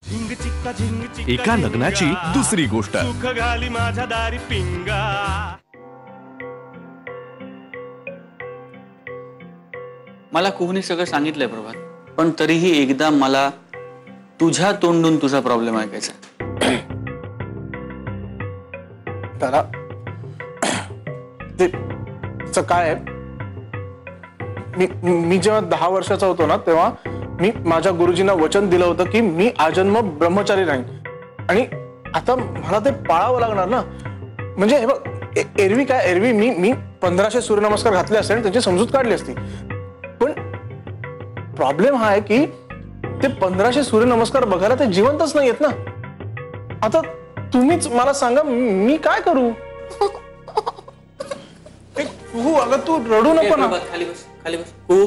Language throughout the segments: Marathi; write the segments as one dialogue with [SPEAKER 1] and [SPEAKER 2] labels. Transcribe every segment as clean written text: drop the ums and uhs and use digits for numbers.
[SPEAKER 1] एका लग्नाची दुसरी गोष्ट.
[SPEAKER 2] सुख घाली माझ्या दारी पिंगा.
[SPEAKER 3] मला कुहूने सगळं सांगितलंय प्रभात, पण तरीही एकदा मला तुझ्या तोंडून तुझा प्रॉब्लेम ऐकायचा.
[SPEAKER 4] त्याला ते काय आहे, मी जेव्हा 10 वर्षाचा होतो ना, तेव्हा मी माझ्या गुरुजींना वचन दिलं होतं की मी आजन्म ब्रह्मचारी राहीन. आणि आता मला ते पाळावं लागणार ना. म्हणजे हे बघ, एरवी काय, एरवी मी 1500 सूर्यनमस्कार घातले असते आणि त्याची समजूत काढली असती. पण प्रॉब्लेम हा आहे की ते 1500 सूर्यनमस्कार बघायला ते जिवंतच नाही आहेत ना. आता तुम्हीच मला सांगा, मी काय करू? कुहू, अगं तू रडू नको ना.
[SPEAKER 3] खाली बस, खाली बस. कुहू,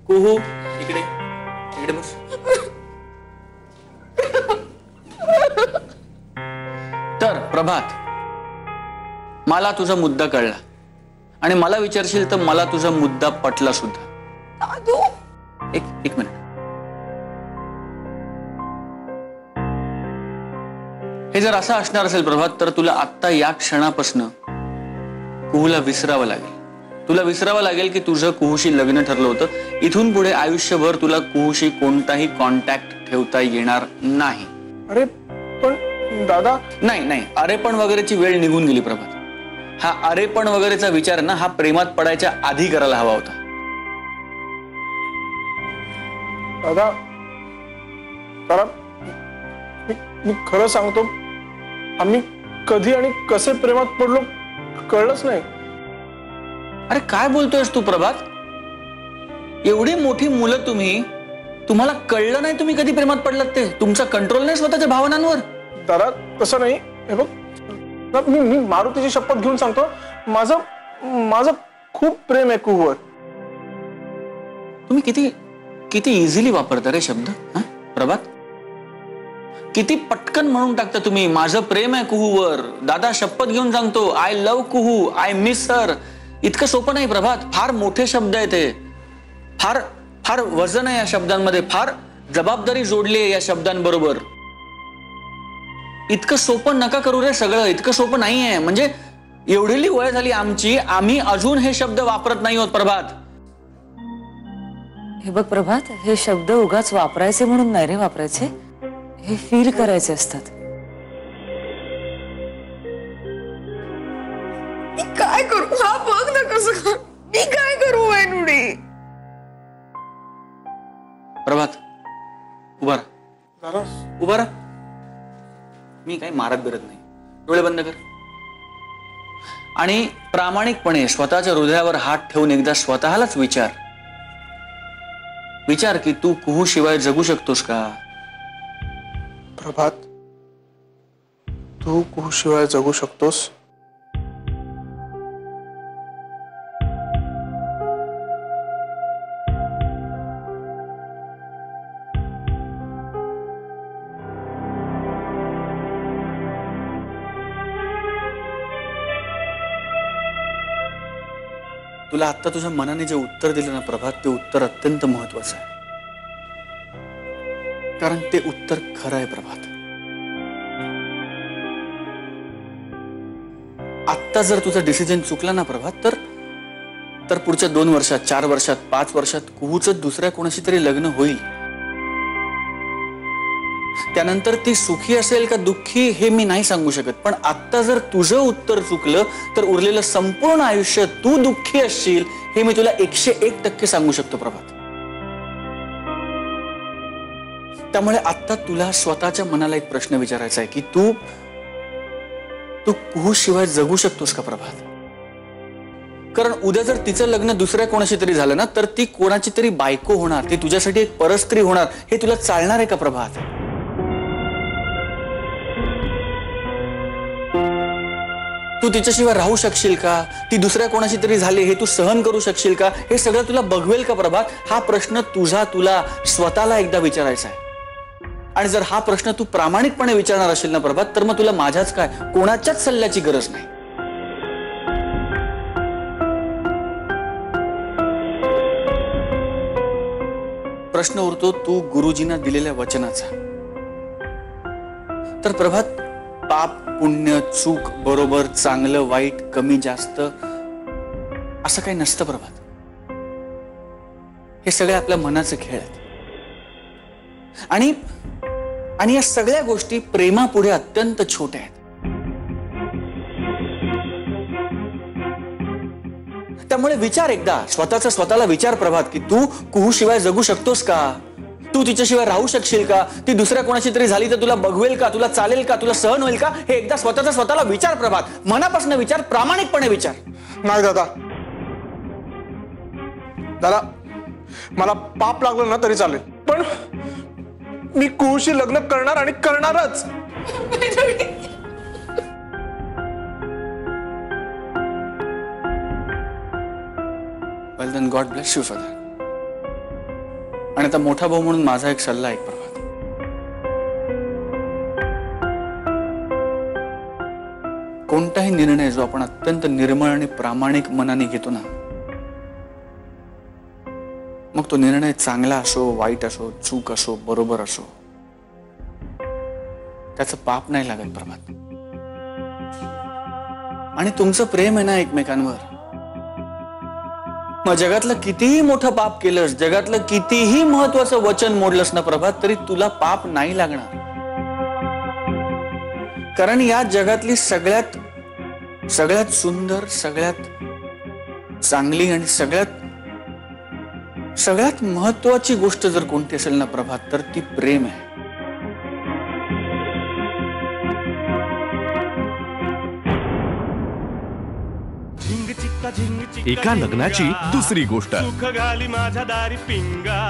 [SPEAKER 3] कुहू, इकडे इकडे बस. तर प्रभात, मला तुझा मुद्दा कळला आणि मला विचारशील तर मला तुझा मुद्दा पटला सुद्धा. एक मिनिट. हे जर असं असणार असेल प्रभात, तर तुला आत्ता या क्षणापासून कुहूला विसरावं लागेल. तुला विसरावं लागेल की तुझं कुहूशी लग्न ठरलं होतं. इथून पुढे आयुष्यभर तुला कुहूशी कोणताही कॉन्टॅक्ट ठेवता येणार नाही.
[SPEAKER 4] अरे पण दादा.
[SPEAKER 3] नाही, अरेपण वगैरेची वेळ निघून गेली प्रभात. हा अरेपण वगैरेचा विचार ना, हा प्रेमात पडायच्या आधी करायला हवा होता.
[SPEAKER 4] दादा, मी खरं सांगतो, आम्ही कधी आणि कसे प्रेमात पडलो कळलंच नाही.
[SPEAKER 3] अरे काय बोलतोयस तू प्रभात? एवढी मोठी मुलं तुम्हाला कळलं नाही तुम्ही कधी प्रेमात पडलात ते? तुमचा कंट्रोल नाही स्वतःच्या भावनांवर?
[SPEAKER 4] दादा तसं नाही. हे बघ, मी मारुतीची शपथ घेऊन सांगतो, माझं खूप प्रेम आहे कुहूवर.
[SPEAKER 3] तुम्ही किती इझिली वापरता रे शब्द प्रभात. किती पटकन म्हणून टाकता तुम्ही, माझं प्रेम आहे कुहूवर. दादा शपथ घेऊन सांगतो, I love Kuhu, I miss her. इतकं सोपं नाही प्रभात. फार मोठे शब्द आहेत हे. फार वजन आहे या शब्दांमध्ये. फार जबाबदारी जोडली आहे या शब्दांबरोबर. इतकं सोपं नका करू रे सगळं. इतकं सोपं नाहीये. म्हणजे एवढी वय झाली आमची, आम्ही अजून हे शब्द वापरत नाही आहोत प्रभात.
[SPEAKER 5] हे बघ प्रभात, हे शब्द उगाच वापरायचे म्हणून नाही रे वापरायचे. हे फील करायचे असतात.
[SPEAKER 6] मी काय करू? हा बघ ना कसं. मी काय करू वैनुडी?
[SPEAKER 3] प्रभात उभा राहा. मी काही मारत बिरत नाही. डोळे बंद कर आणि प्रामाणिकपणे स्वतःच्या हृदयावर हात ठेवून एकदा स्वतःलाच विचार की तू कुहू शिवाय जगू शकतोस का?
[SPEAKER 4] प्रभात, तू कुहू शिवाय जगू शकतोस?
[SPEAKER 3] तुला आत्ता तुझ्या मनाने जे उत्तर दिलं ना प्रभात, ते उत्तर अत्यंत महत्वाचं आहे. कारण ते उत्तर खरं आहे प्रभात. आत्ता जर तुझा डिसिजन चुकला ना प्रभात, तर पुढच्या 2 वर्षात, 4 वर्षात, 5 वर्षात कुहूचं दुसऱ्या कोणाशी तरी लग्न होईल. त्यानंतर ती सुखी असेल का दुःखी हे मी नाही सांगू शकत. पण आत्ता जर तुझं उत्तर चुकलं तर उरलेलं संपूर्ण आयुष्य तू दुःखी असशील हे मी तुला 101% सांगू शकतो प्रभात. त्यामुळे आत्ता तुला स्वतःच्या मनाला एक प्रश्न विचारायचा आहे की तू कुहू शिवाय जगू शकतोस का प्रभात? कारण उद्या जर तिचं लग्न दुसऱ्या कोणाशी तरी झालं ना, तर ती कोणाची तरी बायको होणार, ती तुझ्यासाठी एक परस्त्री होणार. हे तुला चालणार आहे का प्रभात? तू तिच्याशिवाय राहू शकशील का? ती दुसऱ्या कोणाशी तरी झाली हे तू सहन करू शकशील का? हे सगळं तुला बघवेल का प्रभात? हा प्रश्न तुला स्वतःला एकदा विचारायचा आहे. आणि जर हा प्रश्न तू प्रामाणिकपणे विचारणार असेल ना प्रभात, तर मग तुला माझ्याच काय, कोणाच्याच सल्ल्याची गरज नाही. प्रश्न उरतो तू गुरुजींना दिलेल्या वचनाचा. तर प्रभात, पाप पुण्य चूक बरोबर चांगलं वाईट कमी जास्त असं काही नसतं प्रभात. हे सगळे आपल्या मनाचे खेळ आहेत. आणि या सगळ्या गोष्टी प्रेमापुढे अत्यंत छोट्या आहेत. त्यामुळे विचार एकदा स्वतःला विचार प्रभात की तू कुहू शिवाय जगू शकतोस का? तू तिच्याशिवाय राहू शकशील का? ती दुसऱ्या कोणाची तरी झाली तर तुला बघवेल का? तुला चालेल का? तुला सहन होईल का? हे एकदा स्वतःला विचार प्रभात. मनापासून विचार, प्रामाणिकपणे विचार.
[SPEAKER 4] नाही दादा, दादा मला पाप लागलं ना तरी चालेल, पण मी कुहूशी लग्न करणार आणि करणारच.
[SPEAKER 3] Well then God bless you for that. आणि आता मोठा भाऊ म्हणून माझा एक सल्ला ऐक प्रभात. कोणताही निर्णय जो आपण अत्यंत निर्मळ आणि प्रामाणिक मनाने घेतो ना, मग तो निर्णय चांगला असो वाईट असो चूक असो बरोबर असो, त्याचं पाप नाही लागत प्रभात. आणि तुमचं प्रेम आहे ना एकमेकांवर, मग जगातलं कितीही मोठं पाप केलंस, जगातलं कितीही महत्वाचं वचन मोडलंस ना प्रभात, तरी तुला पाप नाही लागणार. कारण या जगातली सगळ्यात सुंदर, सगळ्यात चांगली आणि सगळ्यात महत्वाची गोष्ट जर कोणती असेल ना प्रभात, तर ती प्रेम आहे.
[SPEAKER 1] एका लग्नाची दुसरी गोष्ट.
[SPEAKER 2] सुख घाली माझ्या दारी पिंगा.